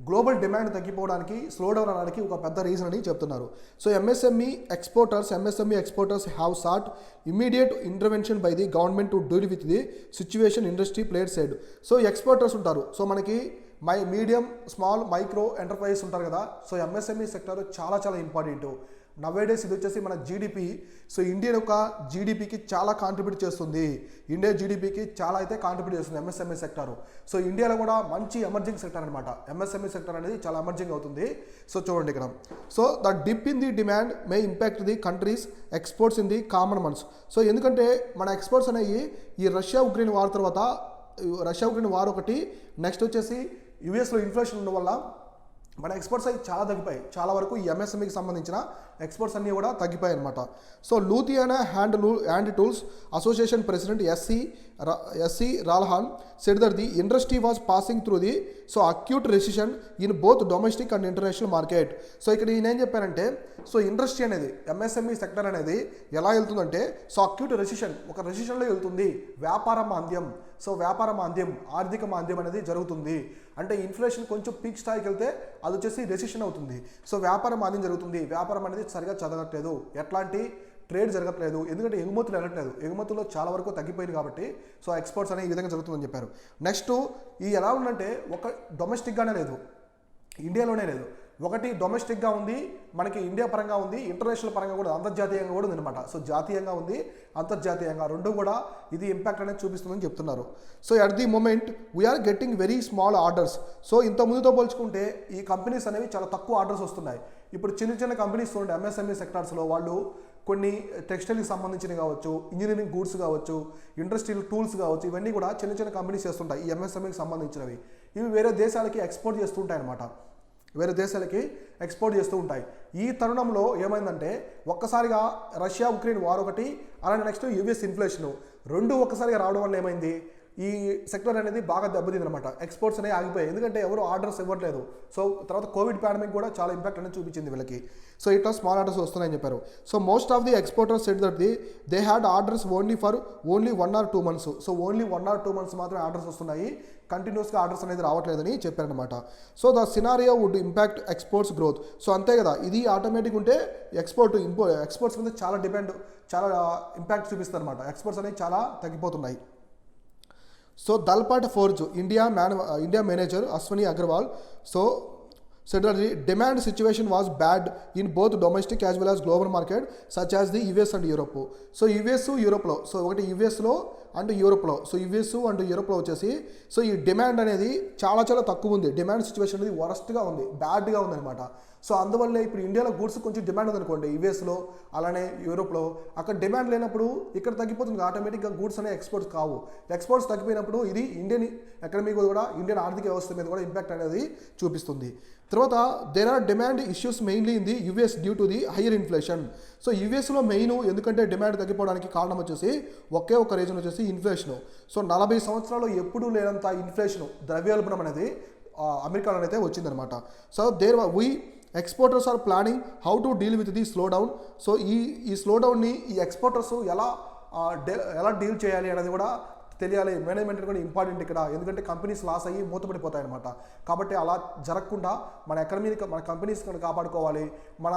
A: గ్లోబల్ డిమాండ్ తగ్గిపోవడానికి స్లో డౌన్ అవడానికి ఒక పెద్ద రీజన్ అని చెప్తున్నారు. So MSME exporters have sought immediate intervention by the government to deal with the situation industry player side. So exporters ఉంటారు, సో మనకి మీడియం స్మాల్ మైక్రో ఎంటర్ప్రైజెస్ ఉంటారు కదా. సో ఎంఎస్ఎంఈ సెక్టర్ చాలా చాలా ఇంపార్టెంట్ నవేడేస్. ఇది వచ్చేసి మన జీడిపి, సో ఇండియన్ యొక్క జీడిపికి చాలా కాంట్రిబ్యూట్ చేస్తుంది. ఇండియా జీడిపికి చాలా అయితే కాంట్రిబ్యూట్ చేస్తుంది ఎంఎస్ఎంఈ సెక్టర్. సో ఇండియాలో కూడా మంచి ఎమర్జింగ్ సెక్టర్ అనమాట. ఎంఎస్ఎంఈ సెక్టర్ అనేది చాలా ఎమర్జింగ్ అవుతుంది. సో చూడండి ఇక్కడ, so the dip in the demand May impact the countries exports in the common months. So ఎందుకంటే మన ఎక్స్పోర్ట్స్ అనేవి ఈ రష్యా ఉక్రెయిన్ వార్ తర్వాత, రష్యా ఉక్రెయిన్ వార్ ఒకటి, నెక్స్ట్ వచ్చేసి యుఎస్లో ఇన్ఫ్లేషన్ ఉండడం వల్ల మన ఎక్స్పోర్ట్స్ అవి చాలా తగ్గిపోయాయి. చాలా వరకు ఈ ఎంఎస్ఎంఈకి సంబంధించిన ఎక్స్పోర్ట్స్ అన్నీ కూడా తగ్గిపోయాయి అనమాట. So Ludhiana hand tools association president SC Ralhan said that the industry was passing through the acute recession in both domestic and international market. So ఇక్కడ నేనేం చెప్పానంటే, సో ఇండస్ట్రీ అనేది ఎంఎస్ఎంఈ సెక్టర్ అనేది ఎలా వెళ్తుందంటే, సో అక్యూట్ రెసిషన్, ఒక రెసిషన్లో వెళ్తుంది. వ్యాపార మాంద్యం, సో వ్యాపార మాంద్యం, ఆర్థిక మాంద్యం అనేది జరుగుతుంది. అంటే ఇన్ఫ్లేషన్ కొంచెం పీక్ స్థాయికి వెళ్తే అది వచ్చేసి రెసిషన్ అవుతుంది. సో వ్యాపార మాంద్యం జరుగుతుంది. వ్యాపారం అనేది సరిగా చదవట్లేదు, ఎట్లాంటి ట్రేడ్ జరగట్లేదు, ఎందుకంటే ఎగుమతులు వెళ్ళట్లేదు, ఎగుమతుల్లో చాలా వరకు తగ్గిపోయింది కాబట్టి సో ఎక్స్పోర్ట్స్ అనే ఈ విధంగా జరుగుతుందని చెప్పారు. నెక్స్ట్ ఈ ఎలా ఉందంటే, ఒక డొమెస్టిక్గానే లేదు, ఇండియాలోనే లేదు, ఒకటి డొమెస్టిక్గా ఉంది, మనకి ఇండియా పరంగా ఉంది, ఇంటర్నేషనల్ పరంగా కూడా అంతర్జాతీయంగా కూడా ఉందన్నమాట. సో జాతీయంగా ఉంది, అంతర్జాతీయంగా రెండు కూడా ఇది ఇంపాక్ట్ అనేది చూపిస్తుందని చెప్తున్నారు. So at the moment we are getting very small orders. So ఇంత ముందుతో పోల్చుకుంటే ఈ కంపెనీస్ అనేవి చాలా తక్కువ ఆర్డర్స్ వస్తున్నాయి. ఇప్పుడు చిన్న చిన్న కంపెనీస్ చూడండి ఎంఎస్ఎంఈ సెక్టార్స్లో, వాళ్ళు కొన్ని టెక్స్టైల్కి సంబంధించినవి కావచ్చు, ఇంజనీరింగ్ గూడ్స్ కావచ్చు, ఇండస్ట్రియల్ టూల్స్ కావచ్చు, ఇవన్నీ కూడా చిన్న చిన్న కంపెనీస్ చేస్తుంటాయి ఈ ఎంఎస్ఎంఈకి సంబంధించినవి. ఇవి వేరే దేశాలకి ఎక్స్పోర్ట్ చేస్తుంటాయి అన్నమాట, వేరే దేశాలకి ఎక్స్పోర్ట్ చేస్తూ ఉంటాయి. ఈ తరుణంలో ఏమైందంటే, ఒక్కసారిగా రష్యా ఉక్రెయిన్ వార్ ఒకటి, అలానే నెక్స్ట్ యుఎస్ ఇన్ఫ్లేషన్ రెండు ఒక్కసారిగా రావడం వల్ల ఏమైంది, ఈ సెక్టర్ అనేది బాగా దెబ్బతింది అనమాట. ఎక్స్పోర్ట్స్ అనేవి ఆగిపోయాయి, ఎందుకంటే ఎవరు ఆర్డర్స్ ఇవ్వట్లేదు. సో తర్వాత కోవిడ్ పాండమిక్ కూడా చాలా ఇంపాక్ట్ అనేది చూపించింది వీళ్ళకి. సో ఇట్లా స్మాల్ ఆర్డర్స్ వస్తున్నాయని చెప్పారు. So most of the exporters said that they had orders only 1 or 2 months. So only 1 or 2 months మాత్రమే ఆర్డర్స్ వస్తున్నాయి, కంటిన్యూస్గా ఆర్డర్స్ అనేది రావట్లేదని చెప్పారనమాట. So the scenario would impact exports growth. So అంతే కదా, ఇది ఆటోమేటిక్ ఉంటే ఎక్స్పోర్ట్స్ మీద చాలా డిపెండ్, చాలా ఇంపాక్ట్ చూపిస్తుంది అనమాట. ఎక్స్పోర్ట్స్ అనేవి చాలా తగ్గిపోతున్నాయి. సో దల్పాట్ forge India manager Ashwani Agarwal said that the demand situation was bad in both domestic as well as global market such as the US and Europe. So US యూరోప్లో, సో ఒకటి యుఎస్లో అండ్ యూరోప్లో, సో యుఎస్ అండ్ యూరోప్లో వచ్చేసి సో ఈ డిమాండ్ అనేది చాలా చాలా తక్కువ ఉంది. డిమాండ్ సిచ్యువేషన్ అనేది వరస్ట్గా ఉంది, బ్యాడ్గా ఉందన్నమాట. సో అందువల్ల ఇప్పుడు ఇండియాలో గూడ్స్ కొంచెం డిమాండ్ ఉందనుకోండి, యుఎస్లో అలానే యూరోప్లో, అక్కడ డిమాండ్ లేనప్పుడు ఇక్కడ తగ్గిపోతుంది ఆటోమేటిక్గా, గూడ్స్ అనే ఎక్స్పోర్ట్స్ కావు. ఎక్స్పోర్ట్స్ తగ్గిపోయినప్పుడు ఇది ఇండియన్ ఎకనమీ కూడా, ఇండియన్ ఆర్థిక వ్యవస్థ మీద కూడా ఇంపాక్ట్ అనేది చూపిస్తుంది. తర్వాత there are demand issues mainly in the US due to the higher inflation. So యుఎస్లో మెయిన్ ఎందుకంటే డిమాండ్ తగ్గిపోవడానికి కారణం వచ్చేసి ఒకే ఒక రీజన్ వచ్చేసి ఇన్ఫ్లేషను. సో 40 సంవత్సరాలు ఎప్పుడూ లేనంత ఇన్ఫ్లేషను, ద్రవ్యోల్బణం అనేది అమెరికాలో అయితే వచ్చిందనమాట. So exporters are planning how to deal with the slow down. So ఈ స్లో డౌన్ని ఈ ఎక్స్పోర్టర్స్ ఎలా డీల్ చేయాలి అనేది కూడా తెలియాలి. మేనేజ్మెంట్ కూడా ఇంపార్టెంట్ ఇక్కడ, ఎందుకంటే కంపెనీస్ లాస్ అయ్యి మూతపడిపోతాయి అనమాట. కాబట్టి అలా జరగకుండా మన ఎకనమీని, మన కంపెనీస్ కాపాడుకోవాలి. మన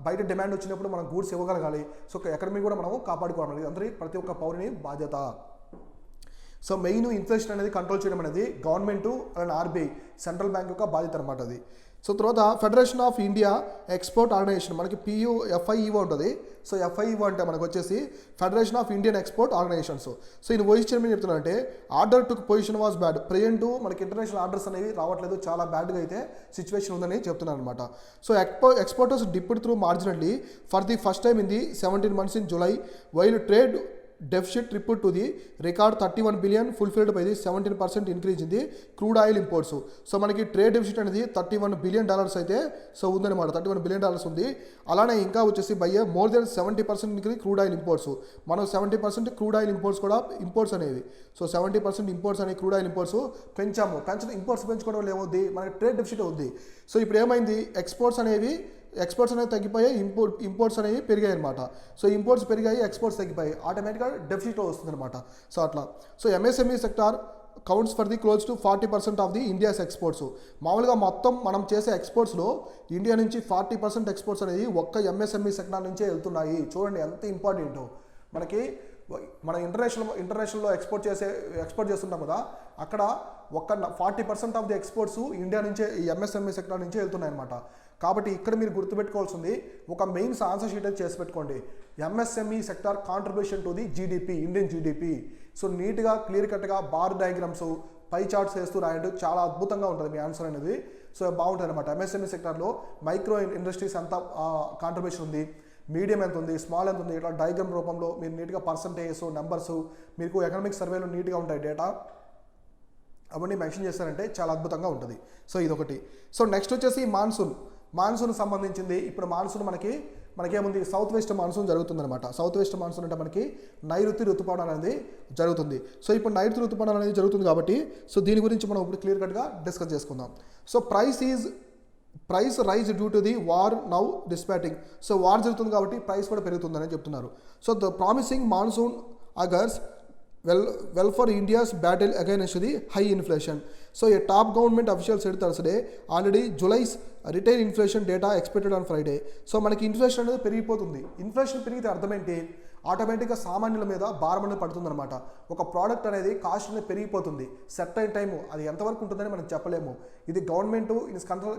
A: బయట డిమాండ్ వచ్చినప్పుడు మనం గూడ్స్ ఇవ్వగలగాలి. సో ఎకనమీ కూడా మనము కాపాడుకోవాలి, అందరి ప్రతి ఒక్క పౌరుని బాధ్యత. సో మెయిన్ ఇన్ఫ్లేషన్ అనేది కంట్రోల్ చేయడం అనేది గవర్నమెంట్ అలానే ఆర్బీఐ సెంట్రల్ బ్యాంక్ యొక్క బాధ్యత అనమాట అది. సో తర్వాత federation of India export organisation, మనకి ఎఫ్ఐఈఓ ఉంటుంది. సో ఎఫ్ఐఈఓ అంటే మనకు వచ్చేసి federation of Indian export organisations. So ఈయన వైస్ చైర్మన్ చెప్తున్నారంటే, order to position was bad. Present మనకి ఇంటర్నేషనల్ ఆర్డర్స్ అనేవి రావట్లేదు, చాలా బ్యాడ్గా అయితే సిచ్యువేషన్ ఉందని చెప్తున్నారు అనమాట. So exporters dipped through marginally for the first time in the 17 months in July, while trade deficit tripled to the record 31 billion, fulfilled by the 17% increase in the crude oil imports. So మనకి ట్రేడ్ డెఫిసిట్ అనేది $31 billion అయితే సో ఉందన్నమాట, $31 billion ఉంది. అలానే ఇంకా వచ్చేసి by more than 70% increase crude oil imports. మనం 70% క్రూడ్ ఆయిల్ ఇంపోర్ట్స్ కూడా ఇంపోర్ట్స్ అనేవి, సో 70% ఇంపోర్ట్స్ అనే క్రూడ్ ఆయిల్ ఇంపోర్ట్స్ పెంచడం ఇంపోర్ట్స్ పెంచుకోవడం ఏమవుద్ది, మనకి ట్రేడ్ డెఫిసిట్ అవుద్ది. సో ఇప్పుడు ఏమైంది, ఎక్స్పోర్ట్స్ అనేవి తగ్గిపోయాయి, ఇంపోర్ట్స్ అనేవి పెరిగాయి అనమాట. సో ఇంపోర్ట్స్ పెరిగాయి, ఎక్స్పోర్ట్స్ తగ్గిపోయాయి, ఆటోమేటిక్గా డెఫిసిట్ వస్తుంది అనమాట. సో అట్లా so MSME sector counts for the close to 40% of the India's exports. మామూలుగా మొత్తం మనం చేసే ఎక్స్పోర్ట్స్లో ఇండియా నుంచి 40% ఎక్స్పోర్ట్స్ అనేది ఒక్క ఎంఎస్ఎంఈ సెక్టార్ నుంచే వెళ్తున్నాయి. చూడండి ఎంత ఇంపార్టెంటో. మనకి మన ఇంటర్నేషనల్లో ఎక్స్పోర్ట్ చేస్తుంటాం కదా, అక్కడ ఒక్క 40% ఆఫ్ ది ఎక్స్పోర్ట్స్ ఇండియా నుంచే ఈ ఎంఎస్ఎంఈ సెక్టార్ నుంచే వెళ్తున్నాయి అనమాట. కాబట్టి ఇక్కడ మీరు గుర్తుపెట్టుకోవాల్సింది ఒక మెయిన్స్ ఆన్సర్ షీట్ అయితే చేసి పెట్టుకోండి. MSME sector contribution to the GDP, Indian GDP. So నీట్గా క్లియర్ కట్గా బార్ డయాగ్రామ్స్ పై చార్ట్స్ వేస్తూ రాయండి, చాలా అద్భుతంగా ఉంటుంది మీ ఆన్సర్ అనేది. సో బాగుంటుంది అనమాట. ఎంఎస్ఎంఈ సెక్టార్లో మైక్రో ఇండస్ట్రీస్ ఎంత కాంట్రిబ్యూషన్ ఉంది, మీడియం ఎంత ఉంది, స్మాల్ ఎంత ఉంది, ఇట్లా డయాగ్రామ్ రూపంలో మీరు నీట్గా పర్సంటేజెస్, నెంబర్స్, మీకు ఎకనామిక్ సర్వేలో నీట్గా ఉంటాయి డేటా, అవన్నీ మెన్షన్ చేస్తారంటే చాలా అద్భుతంగా ఉంటుంది. సో ఇదొకటి. సో నెక్స్ట్ వచ్చేసి మాన్సూన్ సంబంధించింది. ఇప్పుడు మాన్సూన్ మనకేముంది, సౌత్ వెస్ట్ మాన్సూన్ జరుగుతుందన్నమాట. సౌత్ వెస్ట్ మాన్సూన్ అంటే మనకి నైరుతి ఋతుపవనం అనేది జరుగుతుంది. సో ఇప్పుడు నైరుతి ఋతుపవనం అనేది జరుగుతుంది కాబట్టి సో దీని గురించి మనం ఇప్పుడు క్లియర్ కట్గా డిస్కస్ చేసుకుందాం. So price rise due to the war now disputing. So war జరుగుతుంది కాబట్టి ప్రైస్ కూడా పెరుగుతుందని చెప్తున్నారు. So the promising monsoon augurs well for India's battle against the high inflation. So a top government official said Thursday already July's retail inflation data expected on Friday. So మనకి ఇన్ఫ్లేషన్ అనేది పెరిగిపోతుంది. ఇన్ఫ్లేషన్ పెరిగితే అర్థం ఏంటి, ఆటోమేటిక్గా సామాన్యుల మీద భారం అనేది పడుతుందన్నమాట. ఒక ప్రోడక్ట్ అనేది కాస్ట్ అనేది పెరిగిపోతుంది. సెట్ అయిన టైము అది ఎంతవరకు ఉంటుందని మనం చెప్పలేము. ఇది government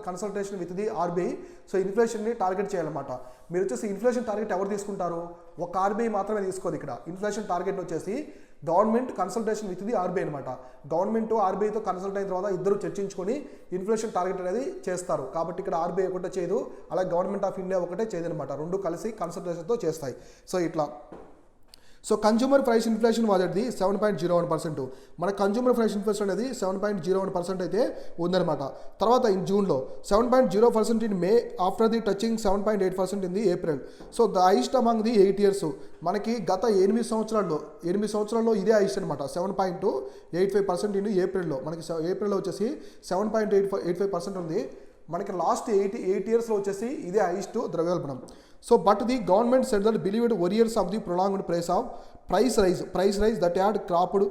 A: consultation with the RBI. So ఇన్ఫ్లేషన్ని టార్గెట్ చేయాలన్నమాట. మీరు వచ్చేసి ఇన్ఫ్లేషన్ టార్గెట్ ఎవరు తీసుకుంటారు, ఒక ఆర్బీఐ మాత్రమే తీసుకోదు. ఇక్కడ ఇన్ఫ్లేషన్ టార్గెట్ వచ్చేసి government consultation with the RBI అనమాట. గవర్నమెంట్ ఆర్బీఐతో కన్సల్ట్ అయిన తర్వాత ఇద్దరు చర్చించుకొని ఇన్ఫ్లేషన్ టార్గెట్ అనేది చేస్తారు. కాబట్టి ఇక్కడ ఆర్బీఐ ఒకటే చేయదు, అలాగే గవర్నమెంట్ ఆఫ్ ఇండియా ఒకటే చేయదు అనమాట. రెండు కలిసి కన్సల్టేషన్తో చేస్తాయి. సో ఇట్లా. So consumer price inflation was at the 7.01%. మన కన్జ్యూమర్ ప్రైస్ ఇన్ఫ్లేషన్ అనేది 7.01% అయితే ఉందన్నమాట. తర్వాత ఇన్ జూన్లో 7.0% in May, after the touching 7.8% in the April. So the highest among the 8 years. మనకి గత 8 సంవత్సరాల్లో ఇదే హైయెస్ట్ అనమాట. 7.85% ఇన్ ఏప్రిల్లో. మనకి ఏప్రిల్లో వచ్చేసి 7.85% ఉంది. మనకి లాస్ట్ 8 yearsలో వచ్చేసి ఇదే హైయెస్ట్ ద్రవ్యోల్బణం. So but the government said that believed warriors of the prolonged price rise that had cropped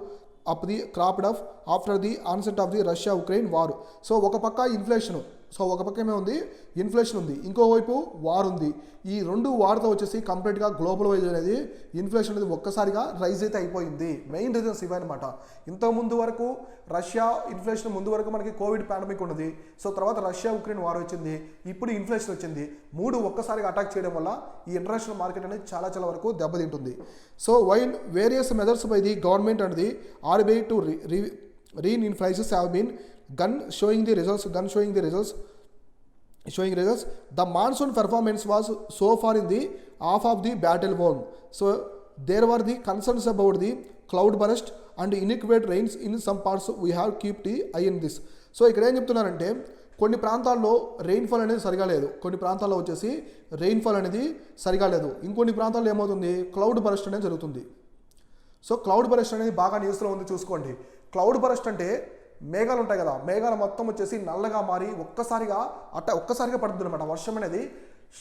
A: up after the onset of the Russia Ukraine war. So ఒక పక్క ఏమేముంది, ఇన్ఫ్లేషన్ ఉంది, ఇంకోవైపు వార్ ఉంది. ఈ రెండు వార్తో వచ్చేసి కంప్లీట్గా గ్లోబల్ వైజ్ అనేది ఇన్ఫ్లేషన్ అనేది ఒక్కసారిగా రైజ్ అయితే అయిపోయింది. మెయిన్ రీజన్స్ ఇవన్నమాట. ఇంతకుముందు వరకు రష్యా ఇన్ఫ్లేషన్ ముందు వరకు మనకి కోవిడ్ పాండమిక్ ఉన్నది. సో తర్వాత రష్యా ఉక్రెయిన్ వార్ వచ్చింది, ఇప్పుడు ఇన్ఫ్లేషన్ వచ్చింది. మూడు ఒక్కసారిగా అటాక్ చేయడం వల్ల ఈ ఇంటర్నేషనల్ మార్కెట్ అనేది చాలా వరకు దెబ్బతింటుంది. So while various methods by the government and the RBI to rein in prices have been showing the results. The monsoon performance was so far in the half of the battle won. So there were the concerns about the cloud burst and inadequate rains in some parts. We have kept the eye in this. So ఇక్కడ ఏం చెప్తున్నారంటే కొన్ని ప్రాంతాల్లో రెయిన్ఫాల్ అనేది సరిగా లేదు, కొన్ని ప్రాంతాల్లో వచ్చేసి రెయిన్ఫాల్ అనేది సరిగా లేదు, ఇంకొన్ని ప్రాంతాల్లో ఏమవుతుంది, క్లౌడ్ బరస్ట్ అనేది జరుగుతుంది. సో క్లౌడ్ బరస్ట్ అనేది బాగా న్యూస్లో ఉంది, చూసుకోండి. క్లౌడ్ బరస్ట్ అంటే మేఘాలు ఉంటాయి కదా, మేఘాలు మొత్తం వచ్చేసి నల్లగా మారి ఒక్కసారిగా పడుతుంది అనమాట. వర్షం అనేది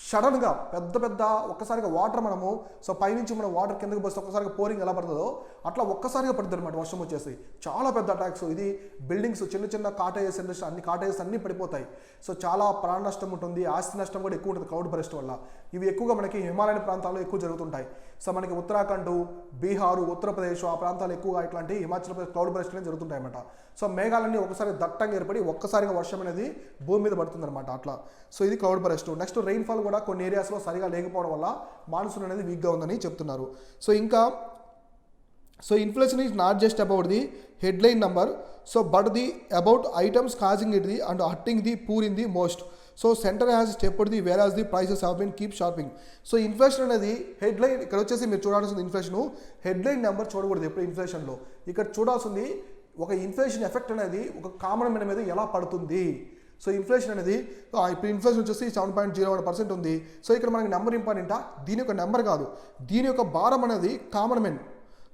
A: సడన్గా పెద్ద ఒక్కసారిగా వాటర్ మనము సో పైనుంచి మనం వాటర్ కిందకి పోస్తే ఒక్కసారిగా పోరింగ్ ఎలా పడుతుందో అట్లా ఒక్కసారిగా పడుతుంది అనమాట వర్షం వచ్చేసి. చాలా పెద్ద అటాక్స్. ఇది బిల్డింగ్స్ చిన్న కాటేజెస్ ఇండస్ట్రీ అన్ని పడిపోతాయి. సో చాలా ప్రాణ నష్టం ఉంటుంది, ఆస్తి నష్టం కూడా ఎక్కువ ఉంటుంది క్లౌడ్ బరస్ట్ వల్ల. ఇవి ఎక్కువగా మనకి హిమాలయన్ ప్రాంతాల్లో ఎక్కువ జరుగుతుంటాయి. సో మనకి ఉత్తరాఖండ్, బీహారు, ఉత్తరప్రదేశ్ ఆ ప్రాంతాలు ఎక్కువగా ఇట్లాంటి హిమాచల్ ప్రదేశ్ క్లౌడ్ బరస్ట్ అనేది జరుగుతుంటాయి అన్నమాట. సో మేఘాలన్నీ ఒకసారి దట్టంగా ఏర్పడి ఒక్కసారిగా వర్షం అనేది భూమి మీద పడుతుంది అనమాట అట్లా. సో ఇది క్లౌడ్ బరస్ట్. నెక్స్ట్ రెయిన్ఫాల్ కూడా కొన్ని ఏరియాస్లో సరిగా లేకపోవడం వల్ల మాన్సూన్ అనేది వీక్గా ఉందని చెప్తున్నారు. So inflation is not just about the headline number, so but the about items causing it the and hurting the poor in the most. So centre has stepped the whereas the prices have been keep sharping. So inflation అనేది హెడ్లైన్, ఇక్కడ వచ్చేసి మీరు చూడాల్సింది ఇన్ఫ్లేషన్ హెడ్లైన్ నెంబర్ చూడకూడదు ఎప్పుడు ఇన్ఫ్లేషన్లో. ఇక్కడ చూడాల్సింది ఒక ఇన్ఫ్లేషన్ ఎఫెక్ట్ అనేది ఒక కామన్ మ్యాన్ మీద ఎలా పడుతుంది. సో ఇన్ఫ్లేషన్ అనేది ఇప్పుడు ఇన్ఫ్లేషన్ వచ్చేసి 7.01% ఉంది. సో ఇక్కడ మనకి నెంబర్ ఇంపార్టెంటా, దీని యొక్క నెంబర్ కాదు, దీని యొక్క భారం అనేది కామన్ మ్యాన్,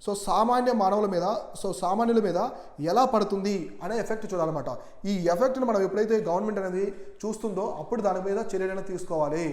A: సో సామాన్య సామాన్యుల మీద ఎలా పడుతుంది అనే ఎఫెక్ట్ చూడాలన్నమాట. ఈ ఎఫెక్ట్ని మనం ఎప్పుడైతే గవర్నమెంట్ అనేది చూస్తుందో అప్పుడు దాని మీద చర్యలను తీసుకోవాలి.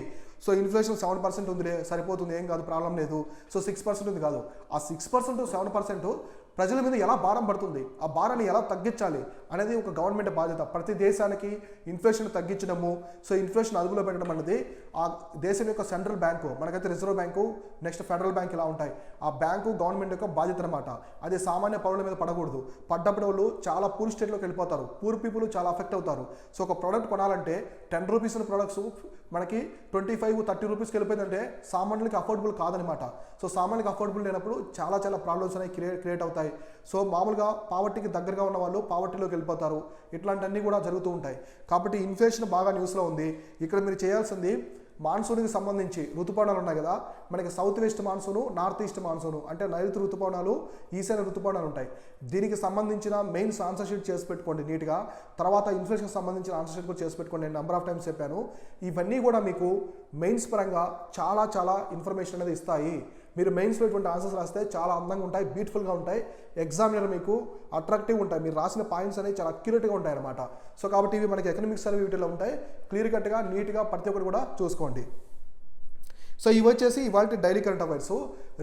A: సో ఇన్ఫ్లేషన్ 7% ఉందిలే సరిపోతుంది, ఏం కాదు, ప్రాబ్లం లేదు. సో 6% ఉంది కాదు, ఆ 6% 7% ప్రజల మీద ఎలా భారం పడుతుంది, ఆ భారాన్ని ఎలా తగ్గించాలి అనేది ఒక గవర్నమెంట్ బాధ్యత. ప్రతి దేశానికి ఇన్ఫ్లేషన్ తగ్గించడము, సో ఇన్ఫ్లేషన్ అదుపులో పెట్టడం అనేది ఆ దేశం యొక్క సెంట్రల్ బ్యాంకు, మనకైతే reserve bank, next federal bank ఇలా ఉంటాయి, ఆ బ్యాంకు గవర్నమెంట్ యొక్క బాధ్యత అనమాట. అది సామాన్య పౌరుల మీద పడకూడదు. పడ్డప్పుడు వాళ్ళు చాలా పూర్ స్టేట్లోకి వెళ్ళిపోతారు, పూర్ పీపుల్ చాలా అఫెక్ట్ అవుతారు. సో ఒక ప్రోడక్ట్ కొనాలంటే 10 రూపీస్ ప్రొడక్ట్స్ మనకి 25-30 రూపీస్కి వెళ్ళిపోయిందంటే సామాన్యులకి అఫోర్డబుల్ కాదనమాట. సో సామాన్యులకి అఫోర్డబుల్ లేనప్పుడు చాలా ప్రాబ్లమ్స్ అనేవి క్రియేట్ అవుతాయి. సో మామూలుగా పావర్టీకి దగ్గరగా ఉన్న వాళ్ళు పావర్టీలోకి వెళ్ళిపోతారు. ఇట్లాంటివన్నీ కూడా జరుగుతూ ఉంటాయి. కాబట్టి ఇన్ఫ్లేషన్ బాగా న్యూస్లో ఉంది. ఇక్కడ మీరు చేయాల్సింది మాన్సూన్కి సంబంధించి ఋతుపవనాలు ఉన్నాయి కదా, మనకి సౌత్ వెస్ట్ మాన్సూను, నార్త్ ఈస్ట్ మాన్సూను అంటే నైరుతి ఋతుపవనాలు, ఈశాన్య ఋతుపవనాలు ఉంటాయి. దీనికి సంబంధించిన మెయిన్స్ ఆన్సర్ షీట్ చేసి పెట్టుకోండి నీట్గా. తర్వాత ఇన్ఫ్లేషన్కి సంబంధించిన ఆన్సర్ షీట్ కూడా చేసి పెట్టుకోండి. నేను నెంబర్ ఆఫ్ టైమ్స్ చెప్పాను. ఇవన్నీ కూడా మీకు మెయిన్స్ పరంగా చాలా ఇన్ఫర్మేషన్ అనేది ఇస్తాయి. మీరు మెయిన్స్లో ఇటువంటి ఆన్సర్స్ రాస్తే చాలా అందంగా ఉంటాయి, బ్యూటిఫుల్గా ఉంటాయి. ఎగ్జామినర్ మీకు అట్రాక్టివ్ ఉంటాయి. మీరు రాసిన పాయింట్స్ అనేవి చాలా అక్యురేట్గా ఉంటాయి అనమాట. సో కాబట్టి ఇవి మనకి ఎకనామిక్స్ అనేవి వీటిలో ఉంటాయి. క్లియర్ కట్గా నీట్గా ప్రతి ఒక్కటి కూడా చూసుకోండి. సో ఇవి వచ్చేసి ఇవాళ డైలీ కరెంట్ అఫైర్స్.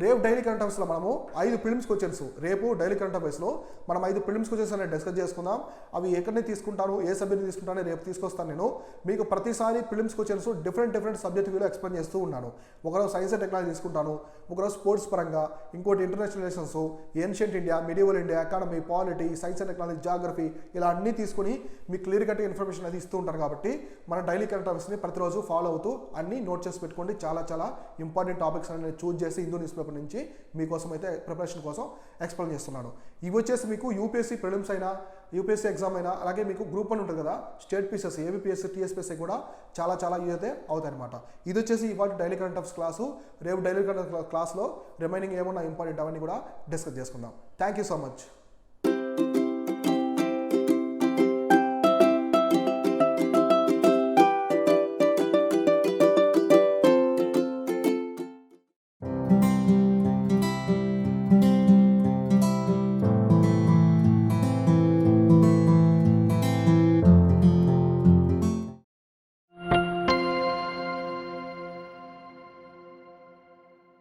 A: రేపు డైలీ కరెంట్ అఫైర్స్లో మనము 5 ప్రిలిమ్స్ క్వశ్చన్స్, రేపు డైలీ కరెంట్ అఫైర్స్లో మనం 5 ప్రిలిమ్స్ క్వశ్చన్స్ అనేది డిస్కస్ చేసుకుందాం. అవి ఎక్కడిని తీసుకుంటాను, ఏ సబ్జెక్ట్ తీసుకుంటానో రేపు తీసుకొస్తాను నేను. మీకు ప్రతిసారి ప్రిలిమ్స్ క్వశ్చన్స్ డిఫరెంట్ సబ్జెక్ట్ వ్యూలో ఎక్స్ప్లెయిన్ చేస్తూ ఉన్నాను. ఒకరోజు సైన్స్ అండ్ టెక్నాలజీ తీసుకుంటాను, ఒకరోజు స్పోర్ట్స్ పరంగా, ఇంకోటి international relations, ancient India, medieval India, economy, polity, science and technology, geography, ఇలా అన్నీ తీసుకుని మీకు క్లియర్ కట్గా ఇన్ఫర్మేషన్ అది ఇస్తూ ఉంటాను. కాబట్టి మన డైలీ కరెంట్ అఫైర్స్ని ప్రతిరోజు ఫాలో అవుతూ అన్నీ నోట్ చేసి పెట్టుకోండి. చాలా ఇంపార్టెంట్ టాపిక్స్ అనేది చూస్ చేసి హిందూ న్యూస్ పేపర్ నుంచి మీకోసం అయితే ప్రిపరేషన్ కోసం ఎక్స్ప్లెయిన్ చేస్తున్నాను. ఇవి వచ్చేసి మీకు యూపీఎస్సీ ప్రిలిమ్స్ అయినా, యూపీఎస్సీ ఎగ్జామ్ అయినా, అలాగే మీకు గ్రూప్ 1 ఉంటుంది కదా, స్టేట్ పీసెస్, ఏబీపీఎస్సీ, టీఎస్పీఎస్సీ కూడా చాలా ఇవి అయితే అవుతాయి అనమాట. ఇది వచ్చేసి ఇవాళ డైలీ కరెంట్ అఫైర్స్ క్లాసు. రేపు డైలీ కరెంట్ క్లాస్లో రిమైనింగ్ ఏమన్నా ఇంపార్టెంట్ అవన్నీ కూడా డిస్కస్ చేసుకుందాం. Thank you so much.